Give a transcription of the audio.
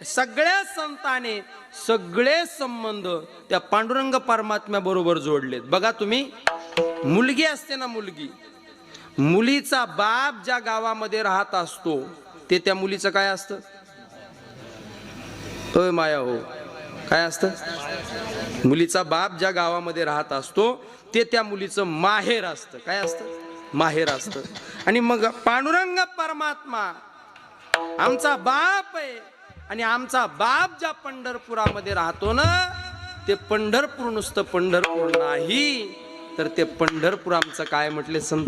सगळ्या संताने सगळे संबंध त्या पांडुरंग परमात्म्या बरोबर जोडलेत. बघा तुम्ही, मुलगी असते ना, मुलीचा बाप ज्या गावामध्ये राहत असतो ते त्या मुलीचं काय असतं? होय माया हो, काय असतं? मुलीचा बाप ज्या गावामध्ये राहत असतो ते त्या मुलीचं माहेर असतं. काय असतं? माहेर असतं. आणि मग पांडुरंग परमात्मा आमचा बाप आहे आणि आमचा बाप ज्या पंढरपुरामध्ये राहतो ना, ते पंढरपूर नुसतं पंढरपूर नाही, तर ते पंढरपूर आमचं काय म्हटले संत?